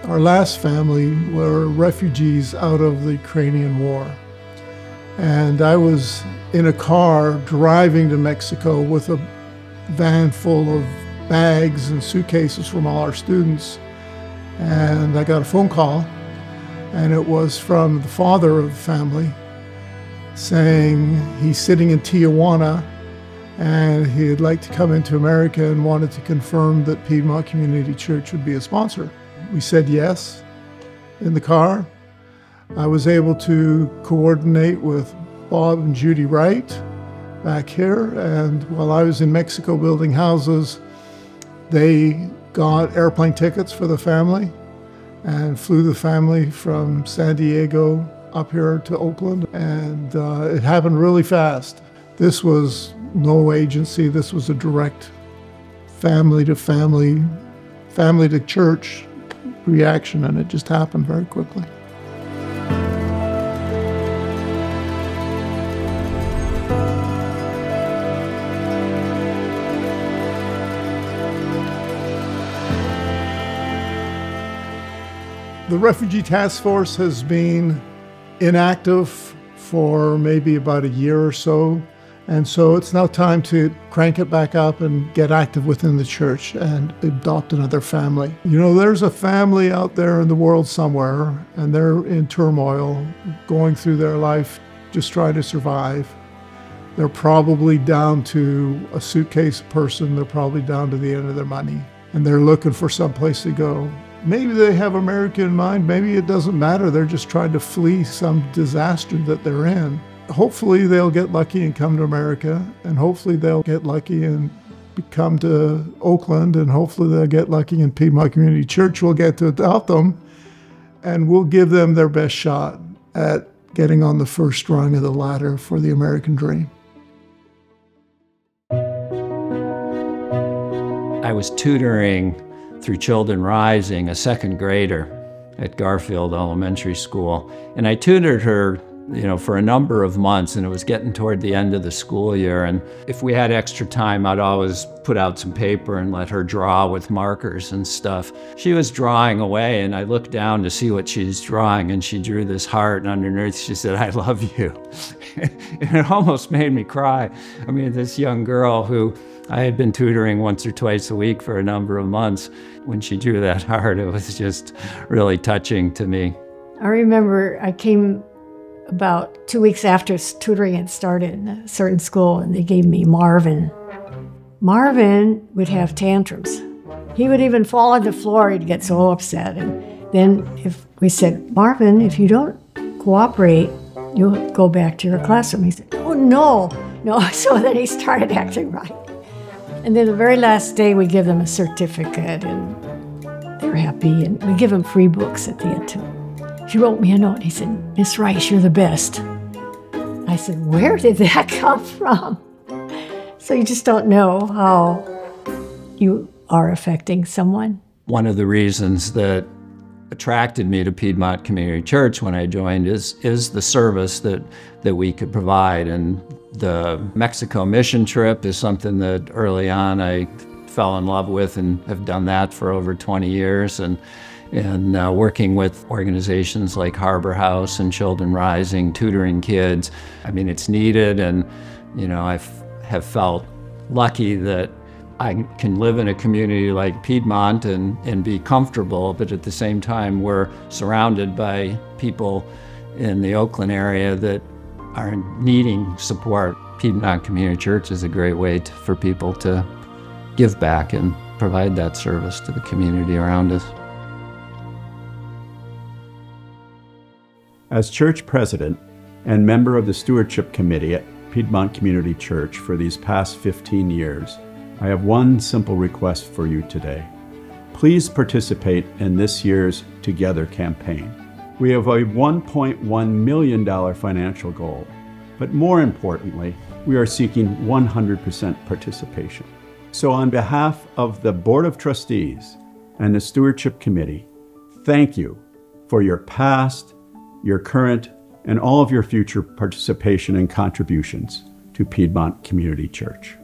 Our last family were refugees out of the Ukrainian war. And I was in a car driving to Mexico with a van full of bags and suitcases from all our students. And I got a phone call, and it was from the father of the family saying he's sitting in Tijuana and he'd like to come into America and wanted to confirm that Piedmont Community Church would be a sponsor. We said yes in the car. I was able to coordinate with Bob and Judy Wright back here, and while I was in Mexico building houses, they got airplane tickets for the family and flew the family from San Diego up here to Oakland, and it happened really fast. This was no agency, this was a direct family to family, family to church reaction, and it just happened very quickly. The Refugee Task Force has been inactive for maybe about a year or so, and so it's now time to crank it back up and get active within the church and adopt another family. You know, there's a family out there in the world somewhere, and they're in turmoil, going through their life, just trying to survive. They're probably down to a suitcase person, they're probably down to the end of their money, and they're looking for some place to go. Maybe they have America in mind, maybe it doesn't matter, they're just trying to flee some disaster that they're in. Hopefully they'll get lucky and come to America, and hopefully they'll get lucky and come to Oakland, and hopefully they'll get lucky and Piedmont Community Church will get to adopt them, and we'll give them their best shot at getting on the first rung of the ladder for the American dream. I was tutoring through Children Rising, a second grader at Garfield Elementary School. And I tutored her, you know, for a number of months, and it was getting toward the end of the school year. And if we had extra time, I'd always put out some paper and let her draw with markers and stuff. She was drawing away, and I looked down to see what she's drawing, and she drew this heart, and underneath she said, "I love you." And it almost made me cry. I mean, this young girl who I had been tutoring once or twice a week for a number of months, when she drew that heart, it was just really touching to me. I remember I came about 2 weeks after tutoring had started in a certain school, and they gave me Marvin. Marvin would have tantrums. He would even fall on the floor, he'd get so upset. And then if we said, "Marvin, if you don't cooperate, you'll go back to your classroom." He said, "Oh, no." So then he started acting right. And then the very last day, we give them a certificate, and they're happy, and we give them free books at the end too. He wrote me a note. He said, "Miss Rice, you're the best." I said, "Where did that come from?" So you just don't know how you are affecting someone. One of the reasons that attracted me to Piedmont Community Church when I joined is the service that we could provide. And the Mexico mission trip is something that early on I fell in love with, and have done that for over 20 years. And working with organizations like Harbor House and Children Rising, tutoring kids. I mean, it's needed, and you know, I have felt lucky that I can live in a community like Piedmont and be comfortable, but at the same time, we're surrounded by people in the Oakland area that are needing support. Piedmont Community Church is a great way for people to give back and provide that service to the community around us. As church president and member of the stewardship committee at Piedmont Community Church for these past 15 years, I have one simple request for you today. Please participate in this year's Together campaign. We have a $1.1 million financial goal, but more importantly, we are seeking 100% participation. So on behalf of the Board of Trustees and the Stewardship Committee, thank you for your past, your current, and all of your future participation and contributions to Piedmont Community Church.